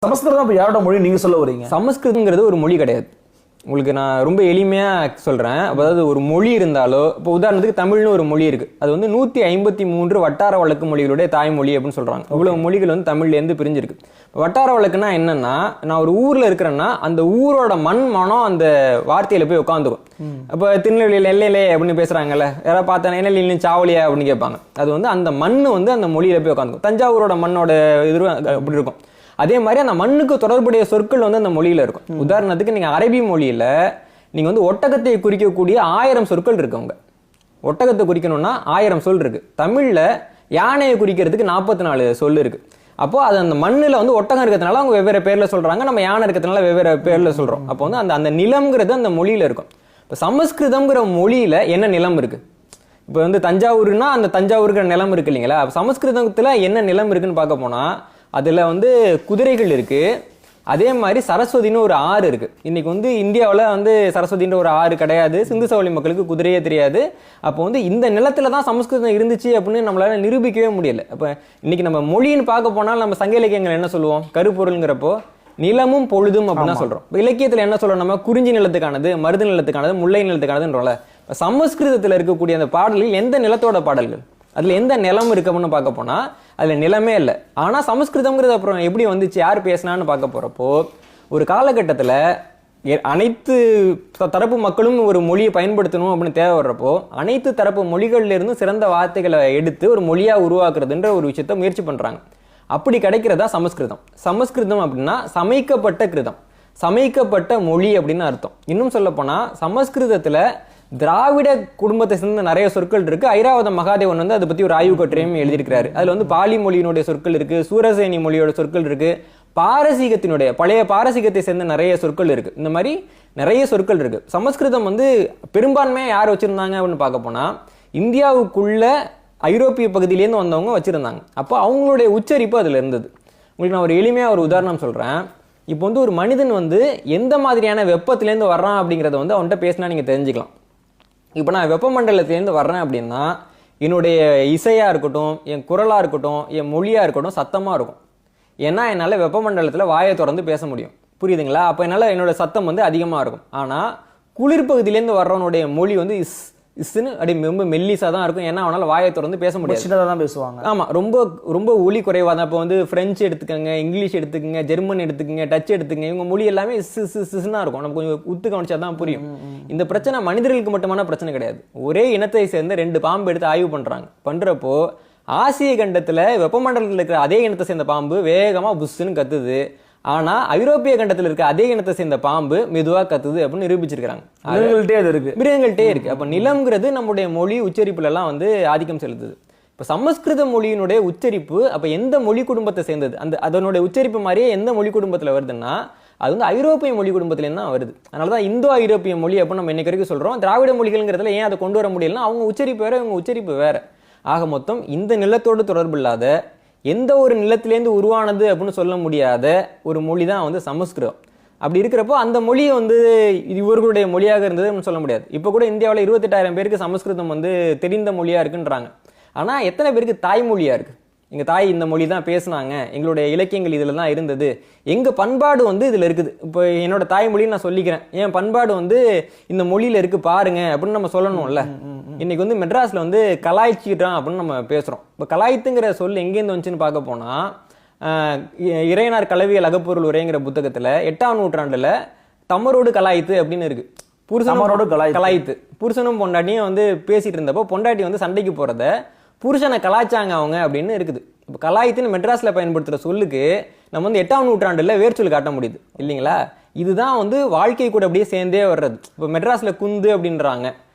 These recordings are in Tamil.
சமஸ்கிருதம் இப்போ யாரோட மொழி நீங்க சொல்ல வரீங்க? சமஸ்கிருதங்கிறது ஒரு மொழி கிடையாது. உங்களுக்கு நான் ரொம்ப எளிமையாக சொல்கிறேன். அதாவது ஒரு மொழி இருந்தாலோ, இப்போ உதாரணத்துக்கு தமிழ்னு ஒரு மொழி இருக்குது, அது வந்து 153 வட்டார வழக்கு மொழிகளுடைய தாய்மொழி அப்படின்னு சொல்கிறாங்க. இவ்வளோ மொழிகள் வந்து தமிழ்லேருந்து பிரிஞ்சிருக்கு. வட்டார வழக்குனா என்னன்னா, நான் ஒரு ஊரில் இருக்கிறேன்னா அந்த ஊரோட மனம் அந்த வார்த்தையில் போய் உட்காந்துக்கும். இப்போ திருநெல்வேலியில் எல்லையிலே அப்படின்னு பேசுகிறாங்கல்ல, யாராவது பார்த்தா என்ன சாவலியா அப்படின்னு கேட்பாங்க. அது வந்து அந்த மண் வந்து அந்த மொழியில் போய் உட்காந்துக்கும். தஞ்சாவூரோட மண்ணோட இது அப்படி இருக்கும். அதே மாதிரி அந்த மண்ணுக்கு தொடர்புடைய சொற்கள் வந்து அந்த மொழியில இருக்கும். உதாரணத்துக்கு நீங்க அரபி மொழியில நீங்க வந்து ஒட்டகத்தை குறிக்கக்கூடிய 1000 சொற்கள் இருக்கு. அவங்க ஒட்டகத்தை குறிக்கணும்னா 1000 சொல் இருக்கு. தமிழ்ல யானையை குறிக்கிறதுக்கு 44 சொல் இருக்கு. அப்போ அது அந்த மண்ணுல வந்து ஒட்டகம் இருக்கிறதுனால அவங்க வெவ்வேறு பேர்ல சொல்றாங்க, நம்ம யானை இருக்கிறதுனால வெவ்வேறு பேர்ல சொல்றோம். அப்போ வந்து அந்த நிலம்ங்கிறது அந்த மொழியில இருக்கும். இப்போ சமஸ்கிருதம்ங்கிற மொழியில என்ன நிலம் இருக்கு? இப்போ வந்து தஞ்சாவூர்னா அந்த தஞ்சாவூருங்கிற நிலம் இருக்கு இல்லைங்களா? சமஸ்கிருதத்துல என்ன நிலம் இருக்குன்னு பார்க்க போனா அதில் வந்து குதிரைகள் இருக்குது. அதே மாதிரி சரஸ்வதினு ஒரு ஆறு இருக்குது. இன்றைக்கி வந்து இந்தியாவில் வந்து சரஸ்வதின்ற ஒரு ஆறு கிடையாது. சிந்து சவழி மக்களுக்கு குதிரையே தெரியாது. அப்போ வந்து இந்த நிலத்தில் தான் சமஸ்கிருதம் இருந்துச்சு அப்படின்னு நம்மளால் நிரூபிக்கவே முடியலை. அப்போ இன்றைக்கி நம்ம மொழின்னு பார்க்க போனால் நம்ம சங்க இலக்கியங்கள் என்ன சொல்லுவோம்? கருப்பொருள்ங்கிறப்போ நிலமும் பொழுதும் அப்படின்னு தான் சொல்கிறோம். இப்போ இலக்கியத்தில் என்ன சொல்கிறோம்? நம்ம குறிஞ்சி நிலத்துக்கானது, மருது நிலத்துக்கானது, முல்லை நிலத்துக்கானதுன்றோம்ல. சமஸ்கிருதத்தில் இருக்கக்கூடிய அந்த பாடல்கள் எந்த நிலத்தோட பாடல்கள்? அதில் எந்த நிலம் இருக்கு அப்படின்னு பார்க்க போனால் அதில் நிலமே இல்லை. ஆனால் சமஸ்கிருதம்ங்கிறது அப்புறம் எப்படி வந்துச்சு, யார் பேசினான்னு பார்க்க போகிறப்போ, ஒரு காலகட்டத்தில் அனைத்து தரப்பு மக்களும் ஒரு மொழியை பயன்படுத்தணும் அப்படின்னு தேவை வர்றப்போ அனைத்து தரப்பு மொழிகள்லேருந்து சிறந்த வார்த்தைகளை எடுத்து ஒரு மொழியாக உருவாக்குறதுன்ற ஒரு விஷயத்த முயற்சி பண்ணுறாங்க. அப்படி கிடைக்கிறதா சமஸ்கிருதம். சமஸ்கிருதம் அப்படின்னா சமைக்கப்பட்ட கிருதம், சமைக்கப்பட்ட மொழி அப்படின்னு அர்த்தம். இன்னும் சொல்ல போனால் சமஸ்கிருதத்தில் திராவிட குடும்பத்தை சேர்ந்த நிறைய சொற்கள் இருக்கு. ஐராவத மகாதேவன் வந்து அதை பத்தி ஒரு ஆய்வு கட்டுரையும் எழுதியிருக்கிறாரு. அதுல வந்து பாலி மொழியினுடைய சொற்கள் இருக்கு, சூரசேனி மொழியோட சொற்கள் இருக்கு, பாரசீகத்தினுடைய பழைய பாரசீகத்தை சேர்ந்த நிறைய சொற்கள் இருக்கு. இந்த மாதிரி நிறைய சொற்கள் இருக்கு. சமஸ்கிருதம் வந்து பெரும்பான்மையா யார் வச்சிருந்தாங்க அப்படின்னு பார்க்க போனா இந்தியாவுக்குள்ள ஐரோப்பிய பகுதியிலேருந்து வந்தவங்க வச்சிருந்தாங்க. அப்போ அவங்களுடைய உச்சரிப்பு அதுல இருந்தது. உங்களுக்கு நான் ஒரு எளிமையா ஒரு உதாரணம் சொல்றேன். இப்போ வந்து ஒரு மனிதன் வந்து எந்த மாதிரியான வெப்பத்திலேருந்து வர்றான் அப்படிங்கிறத வந்து அவன்கிட்ட பேசினா நீங்க தெரிஞ்சுக்கலாம். இப்போ நான் வெப்பமண்டலத்திலேருந்து வர்றேன் அப்படின்னா என்னுடைய இசையாக இருக்கட்டும், என் குரலாக இருக்கட்டும், என் மொழியாக இருக்கட்டும் சத்தமாக இருக்கும். ஏன்னா என்னால் வெப்பமண்டலத்தில் வாயை திறந்து பேச முடியும். புரியுதுங்களா? அப்போ என்னால் என்னோட சத்தம் வந்து அதிகமாக இருக்கும். ஆனால் குளிர்பகுதியிலேருந்து வர்றவனுடைய மொழி வந்து இஸ்ன்னு அப்படி ரொம்ப மெல்லிஸாக தான் இருக்கும். ஏன்னா அவனால் வாயை திறந்து பேச முடியாது, சின்னதாக தான் பேசுவாங்க. ஆமாம், ரொம்ப ரொம்ப ஒலி குறைவாக தான். இப்போ வந்து ஃப்ரெஞ்சு எடுத்துக்கோங்க, இங்கிலீஷ் எடுத்துக்கோங்க, ஜெர்மன் எடுத்துக்கோங்க, டச் எடுத்துக்கங்க, இவங்க மொழி எல்லாமே சிஸ்னா இருக்கும். நம்ம கொஞ்சம் உத்து கவனிச்சா தான் புரியும். இந்த பிரச்சனை மனிதர்களுக்கு மட்டுமான பிரச்சனை கிடையாது. ஒரே இனத்தை சேர்ந்த 2 பாம்பு எடுத்து ஆய்வு பண்ணுறப்போ ஆசிய கண்டத்தில் வெப்பமண்டலத்தில் இருக்கிற அதே இனத்தை சேர்ந்த பாம்பு வேகமாக புஷ்ன்னு கத்துது. ஆனா ஐரோப்பிய கண்டத்தில் இருக்க அதே இனத்தை சேர்ந்த பாம்பு மெதுவா கத்துது அப்படின்னு நிரூபிச்சிருக்காங்க. மிருகங்கள்டே இருக்கு. அப்ப நிலம்ங்கிறது நம்முடைய மொழி உச்சரிப்புல எல்லாம் வந்து ஆதிக்கம் செலுத்துது. இப்ப சமஸ்கிருத மொழியினுடைய உச்சரிப்பு அப்ப எந்த மொழி குடும்பத்தை சேர்ந்தது? அதனுடைய உச்சரிப்பு மாதிரியே எந்த மொழி குடும்பத்துல வருதுன்னா அது வந்து ஐரோப்பிய மொழி குடும்பத்துல தான் வருது. அதனாலதான் இந்தோ ஐரோப்பிய மொழி அப்படின்னு நம்ம இன்னைக்கு வரைக்கும் சொல்றோம். திராவிட மொழிகள்ங்கிறதுல ஏன் அதை கொண்டு வர முடியலன்னா அவங்க உச்சரிப்பு வேற, இவங்க உச்சரிப்பு வேற. ஆக மொத்தம் இந்த நிலத்தோடு தொடர்பு இல்லாத எந்த ஒரு நிலத்திலேருந்து உருவானது அப்படின்னு சொல்ல முடியாத ஒரு மொழி தான் வந்து சமஸ்கிருதம். அப்படி இருக்கிறப்போ அந்த மொழியை வந்து இவர்களுடைய மொழியாக இருந்தது சொல்ல முடியாது. இப்போ கூட இந்தியாவில் 28,000 பேருக்கு சமஸ்கிருதம் வந்து தெரிந்த மொழியா இருக்குன்றாங்க. ஆனால் எத்தனை பேருக்கு தாய்மொழியா இருக்கு? எங்கள் தாய் இந்த மொழி தான் பேசுனாங்க, எங்களுடைய இலக்கியங்கள் இதில் தான் இருந்தது, எங்கள் பண்பாடு வந்து இதில் இருக்குது. இப்போ என்னோட தாய்மொழின்னு நான் சொல்லிக்கிறேன், என் பண்பாடு வந்து இந்த மொழியில் இருக்குது பாருங்க அப்படின்னு நம்ம சொல்லணும்ல. இன்னைக்கு வந்து மெட்ராஸில் வந்து கலாய்ச்சிக்கிட்டான் அப்படின்னு நம்ம பேசுகிறோம். இப்போ கலாய்த்துங்கிற சொல் எங்கேருந்து வந்துச்சுன்னு பார்க்க போனால் இறையனார் கலவியல் அகப்பொருள் உரைங்கிற புத்தகத்தில் 8ஆம் நூற்றாண்டில் தமரோடு கலாய்த்து அப்படின்னு இருக்கு. புருஷனோடு கலாய்த்து, புருஷனும் பொண்டாட்டியும் வந்து பேசிட்டு இருந்தப்போ பொண்டாட்டி வந்து சண்டைக்கு போகிறத புருஷனை கலாய்ச்சாங்க அவங்க அப்படின்னு இருக்குது. இப்போ கலாய்த்துன்னு மெட்ராஸில் பயன்படுத்துகிற சொல்லுக்கு நம்ம வந்து 8ஆம் நூற்றாண்டில் வேர்ச்சொல் காட்ட முடியுது இல்லைங்களா? இதுதான் வந்து வாழ்க்கை கூட அப்படியே சேர்ந்தே வர்றது. இப்போ மெட்ராஸில் குந்து அப்படின்றாங்க.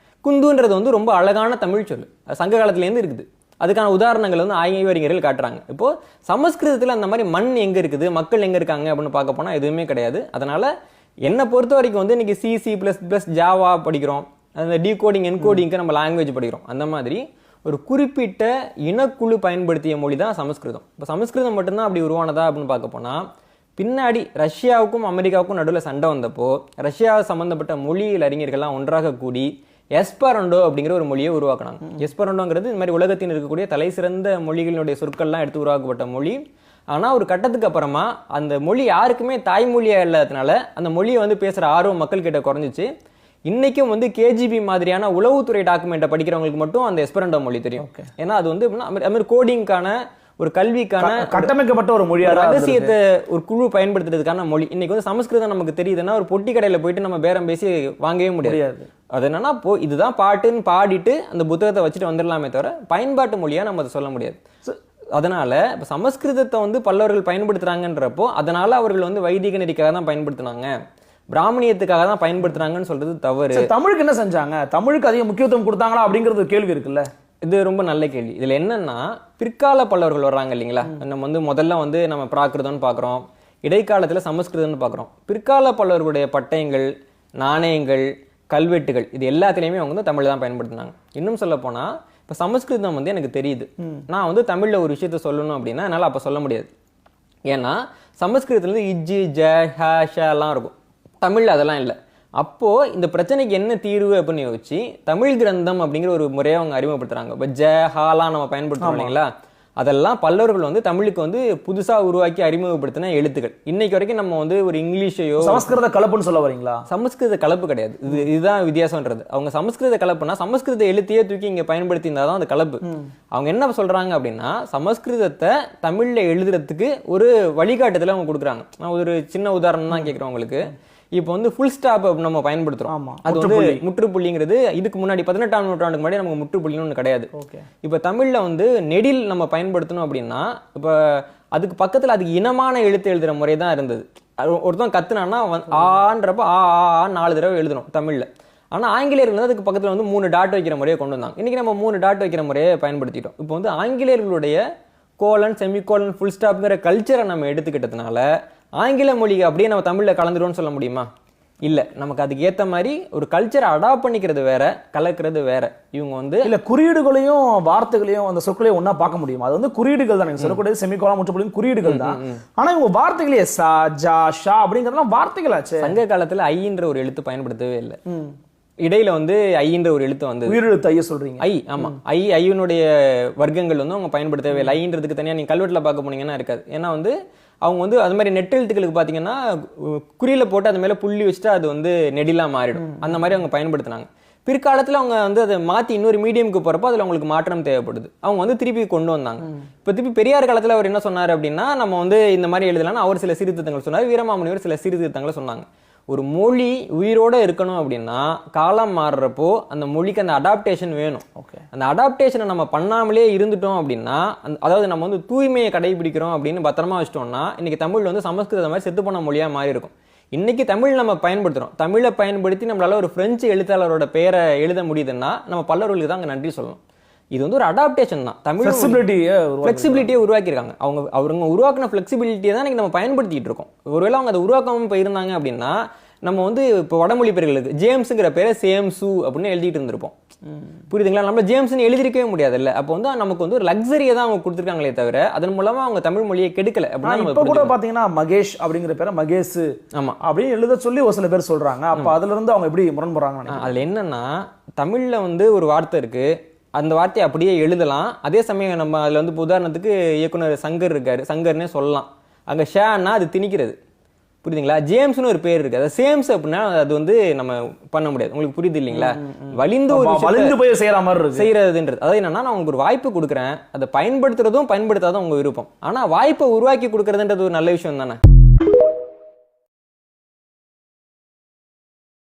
குந்துன்றது வந்து ரொம்ப அழகான தமிழ் சொல், சங்க காலத்துலேருந்து இருக்குது. அதுக்கான உதாரணங்கள் வந்து ஆய்வறிஞர்கள் காட்டுறாங்க. இப்போது சமஸ்கிருதத்தில் அந்த மாதிரி மண் எங்கே இருக்குது, மக்கள் எங்கே இருக்காங்க அப்படின்னு பார்க்க போனால் எதுவுமே கிடையாது. அதனால் என்னை பொறுத்த வரைக்கும் வந்து இன்றைக்கி C++, ஜாவா படிக்கிறோம், அந்த டீகோடிங் என்கோடிங்க்கு நம்ம லாங்குவேஜ் படிக்கிறோம். அந்த மாதிரி ஒரு குறிப்பிட்ட இனக்குழு பயன்படுத்திய மொழி தான் சமஸ்கிருதம். இப்போ சமஸ்கிருதம் மட்டும்தான் அப்படி உருவானதா அப்படின்னு பார்க்க போனால் பின்னாடி ரஷ்யாவுக்கும் அமெரிக்காவுக்கும் நடுவில் சண்டை வந்தப்போ ரஷ்யாவை சம்மந்தப்பட்ட மொழியியல் அறிஞர்கள்லாம் ஒன்றாக கூடி எஸ்பெரண்டோ அப்படிங்கிற ஒரு மொழியை உருவாக்கினாங்க. எஸ்பெரண்டோங்கிறது இந்த மாதிரி உலகத்தில் இருக்கக்கூடிய தலை சிறந்த மொழிகளினுடைய சொற்கள்லாம் எடுத்து உருவாக்கப்பட்ட மொழி. ஆனால் ஒரு கட்டத்துக்கு அப்புறமா அந்த மொழி யாருக்குமே தாய்மொழியாக இல்லாததுனால அந்த மொழியை வந்து பேசுகிற ஆர்வம் மக்கள் கிட்ட குறைஞ்சிச்சு. இன்னைக்கும் வந்து கேஜிபி மாதிரியான உளவுத்துறை டாக்குமெண்ட்டை படிக்கிறவங்களுக்கு மட்டும் அந்த எஸ்பெரண்டோ மொழி தெரியும். ஏன்னா அது வந்து அது மாதிரி கோடிங்கான ஒரு கல்விக்கான கட்டமைக்கப்பட்ட ஒரு மொழியா ரகசியத்தை ஒரு குழு பயன்படுத்துறதுக்கான மொழி. இன்னைக்கு வந்து சமஸ்கிருதம் நமக்கு தெரியுதுன்னா ஒரு பொட்டி கடையில் போயிட்டு நம்ம பேரம் பேசி வாங்கவே முடியாது. அது என்னன்னா இதுதான் பாட்டுன்னு பாடிட்டு அந்த புத்தகத்தை வச்சுட்டு வந்துடலாமே தவிர பயன்பாட்டு மொழியா நம்ம அதை சொல்ல முடியாது. அதனால இப்போ சமஸ்கிருதத்தை வந்து பல்லவர்கள் பயன்படுத்துறாங்கன்றப்போ அதனால அவர்கள் வந்து வைதிக நெறிக்காக தான் பயன்படுத்தினாங்க, பிராமணியத்துக்காக தான் பயன்படுத்துறாங்கன்னு சொல்றது தவறு. தமிழுக்கு என்ன செஞ்சாங்க? தமிழுக்கு அதிக முக்கியத்துவம் கொடுத்தாங்களா அப்படிங்கிறது கேள்வி இருக்குல்ல. இது ரொம்ப நல்ல கேள்வி. இதுல என்னன்னா பிற்கால பல்லவர்கள் வர்றாங்க இல்லைங்களா, நம்ம வந்து முதல்ல வந்து நம்ம பிராகிருதம்னு பார்க்குறோம், இடைக்காலத்துல சமஸ்கிருதம்னு பார்க்குறோம். பிற்கால பல்லவர்களுடைய பட்டயங்கள், நாணயங்கள், கல்வெட்டுகள் இது எல்லாத்துலேயுமே அவங்க வந்து தமிழ் தான் பயன்படுத்தினாங்க. இன்னும் சொல்ல போனா இப்போ சமஸ்கிருதம் வந்து எனக்கு தெரியுது, நான் வந்து தமிழ்ல ஒரு விஷயத்த சொல்லணும் அப்படின்னா என்னால் அப்போ சொல்ல முடியாது. ஏன்னா சமஸ்கிருதத்துல இருந்து இஜ்ஜி ஜ ஹ ஷ எல்லாம் இருக்கும், தமிழ்ல அதெல்லாம் இல்லை. அப்போ இந்த பிரச்சனைக்கு என்ன தீர்வு அப்படின்னு யோசிச்சு தமிழ் கிரந்தம் அப்படிங்கிற ஒரு முறையை அவங்க அறிமுகப்படுத்துறாங்க. இப்போ ஜ ஹாலாம் நம்ம பயன்படுத்துறோம் இல்லைங்களா, அதெல்லாம் பல்லவர்கள் வந்து தமிழுக்கு வந்து புதுசா உருவாக்கி அறிமுகப்படுத்தின எழுத்துக்கள். இன்னைக்கு வரைக்கும் நம்ம வந்து ஒரு இங்கிலீஷையோ சமஸ்கிருத கலப்புன்னு சொல்ல வரீங்களா? சமஸ்கிருத கலப்பு கிடையாது, இதுதான் வித்தியாசம்ன்றது. அவங்க சமஸ்கிருத கலப்புனா சமஸ்கிருத எழுத்தையே தூக்கி இங்க பயன்படுத்தி இருந்தாதான் அந்த கலப்பு. அவங்க என்ன சொல்றாங்க அப்படின்னா சமஸ்கிருதத்தை தமிழ்ல எழுதுறதுக்கு ஒரு வழிகாட்டுதல அவங்க கொடுக்குறாங்க. நான் ஒரு சின்ன உதாரணம் தான் கேட்கிறேன் உங்களுக்கு. இப்போ வந்து ஃபுல் ஸ்டாப் நம்ம பயன்படுத்துறோம், அது வந்து முற்றுப்புள்ளிங்கிறது இதுக்கு முன்னாடி 18ஆம் நூற்றாண்டுக்கு முன்னாடி நமக்கு முற்றுப்புள்ளின்னு ஒன்று கிடையாது. இப்போ தமிழ்ல வந்து நெடில் நம்ம பயன்படுத்தணும் அப்படின்னா இப்போ அதுக்கு பக்கத்துல அதுக்கு இனமான எழுத்து எழுதுற முறை தான் இருந்தது. ஒருத்தன் கத்துனான்னா ஆன்றப்ப ஆ 4 தடவை எழுதணும் தமிழ்ல. ஆனா ஆங்கிலேயர்கள் அதுக்கு பக்கத்துல வந்து 3 டாட் வைக்கிற முறையை கொண்டு வந்தாங்க. இன்னைக்கு நம்ம 3 டாட் வைக்கிற முறையை பயன்படுத்திட்டோம். இப்போ வந்து ஆங்கிலேயர்களுடைய கோலன், செமிகோலன், ஃபுல் ஸ்டாப்ங்கிற கல்ச்சரை நம்ம எடுத்துக்கிட்டதுனால ஆங்கில மொழிக்கு அப்படியே நம்ம தமிழ்ல கலந்துருவோம்னு சொல்ல முடியுமா? இல்ல, நமக்கு அதுக்கு ஏத்த மாதிரி ஒரு கல்ச்சரை அடாப்ட் பண்ணிக்கிறது வேற, கலக்கிறது வேற. இவங்க வந்து இல்ல குறியீடுகளையும் வார்த்தைகளையும் அந்த சொற்களையும் ஒன்னா பார்க்க முடியுமா? அது வந்து குறியீடுகள் தான், நீங்க சொல்லக்கூடிய செமிகோலன், முற்றுப்புள்ளி குறியீடுகள் தான். ஆனா இவங்க வார்த்தைகளே சா ஜா ஷா அப்படிங்கறதெல்லாம் வார்த்தைகளாச்சு. சங்க காலத்துல ஐன்ற ஒரு எழுத்து பயன்படுத்தவே இல்லை. இடையில வந்து ஐன்ற ஒரு எழுத்து வந்து உயிரெழுத்து ஐய சொல்றீங்க. ஐ, ஆமா, ஐயனுடைய வர்க்கங்கள் வந்து அவங்க பயன்படுத்தவே இல்லை. ஐன்றதுக்கு தனியா நீங்க கல்வெட்டுல பார்க்க போனீங்கன்னா இருக்காது. ஏன்னா வந்து அவங்க வந்து அது மாதிரி நெட் எழுத்துக்களுக்கு பார்த்தீங்கன்னா குறியில போட்டு அது மேலே புள்ளி வச்சுட்டு அது வந்து நெடிலா மாறிடும். அந்த மாதிரி அவங்க பயன்படுத்தினாங்க. பிற்காலத்தில் அவங்க வந்து அதை மாற்றி இன்னொரு மீடியமுக்கு போகிறப்போ அதில் அவங்களுக்கு மாற்றம் தேவைப்படுது. அவங்க வந்து திருப்பி கொண்டு வந்தாங்க. இப்போ திருப்பி பெரியார் காலத்தில் அவர் என்ன சொன்னார் அப்படின்னா நம்ம வந்து இந்த மாதிரி எழுதலாம்னு அவர் சில சீர்திருத்தங்கள் சொன்னார். வீரமாமுனிவர் சில சீர்திருத்தங்களை சொன்னாங்க. ஒரு மொழி உயிரோட இருக்கணும் அப்படின்னா காலம் மாறுறப்போ அந்த மொழிக்கு அந்த அடாப்டேஷன் வேணும். அந்த அடாப்டேஷனை நம்ம பண்ணாமலே இருந்துட்டோம் அப்படின்னா அதாவது நம்ம வந்து தூய்மையை கடைபிடிக்கிறோம் அப்படின்னு பத்திரமா வச்சிட்டோம்னா இன்னைக்கு தமிழ் வந்து சமஸ்கிருத மாதிரி செத்து போன மொழியா மாறி இருக்கும். இன்னைக்கு தமிழ் நம்ம பயன்படுத்துறோம். தமிழை பயன்படுத்தி நம்மளால ஒரு பிரெஞ்சு எழுத்தாளரோட பெயரை எழுத முடியுதுன்னா நம்ம பல்லவர்களுக்கு தான் அங்கே நன்றி சொல்லணும். இது வந்து ஒரு அடாப்டேஷன் தான். தமிழ் ஃபிளெக்சிபிலிட்டியை உருவாக்கியிருக்காங்க. அவங்க உருவாக்கின ஃபிளெக்சிபிலிட்டியை தான் நம்ம பயன்படுத்திட்டு இருக்கோம். ஒருவேளை அவங்க அதை உருவாக்காம போயிருந்தாங்க அப்படின்னா நம்ம வந்து இப்போ வடமொழி பேர்களுக்கு ஜேம்ஸுங்கிற பேரை சேம்சு அப்படின்னு எழுதிட்டு இருந்திருப்போம். புரியுதுங்களா? நம்ம ஜேம்ஸ்னு எழுதிருக்கவே முடியாது இல்ல. அப்போ வந்து நமக்கு வந்து ஒரு லக்ஸரியை தான் அவங்க கொடுத்துருக்காங்களே தவிர அதன் மூலமா அவங்க தமிழ் மொழியை கெடுக்கல. இப்போ கூட பாத்தீங்கன்னா மகேஷ் அப்படிங்கிற பேரை மகேஷ் ஆமா அப்படின்னு எழுத சொல்லி ஒரு சில பேர் சொல்றாங்க. அப்ப அதுல இருந்து அவங்க எப்படி முரண்படுறாங்க? அதுல என்னன்னா தமிழ்ல வந்து ஒரு வார்த்தை இருக்கு, அந்த வார்த்தையை அப்படியே எழுதலாம். அதே சமயம் நம்ம அதில் வந்து உதாரணத்துக்கு இயக்குனர் சங்கர் இருக்காரு, சங்கர்னே சொல்லலாம். அங்கே ஷேன்னா அது திணிக்கிறது. புரியுதுங்களா? ஜேம்ஸ்னு ஒரு பேர் இருக்கு, அது சேம்ஸ் அப்படின்னா அது வந்து நம்ம பண்ண முடியாது. உங்களுக்கு புரியுது இல்லைங்களா? வலிந்து போய் செய்யற மாதிரி இருக்கு செய்யறதுன்றது. அதாவது என்னன்னா நான் உங்களுக்கு ஒரு வாய்ப்பு கொடுக்குறேன், அதை பயன்படுத்துறதும் பயன்படுத்தாதான் உங்க விருப்பம். ஆனா வாய்ப்பை உருவாக்கி கொடுக்கறதுன்றது ஒரு நல்ல விஷயம் தானே.